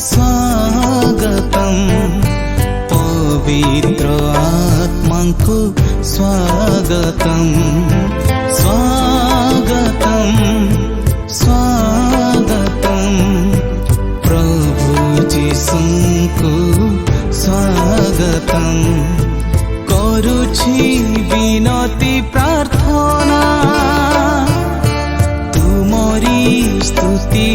स्वागतम पवित्र आत्मा को स्वागतम स्वागतम स्वागतम प्रभु जीशु को स्वागतम करुछि विनती प्रार्थना तुमरी स्तुति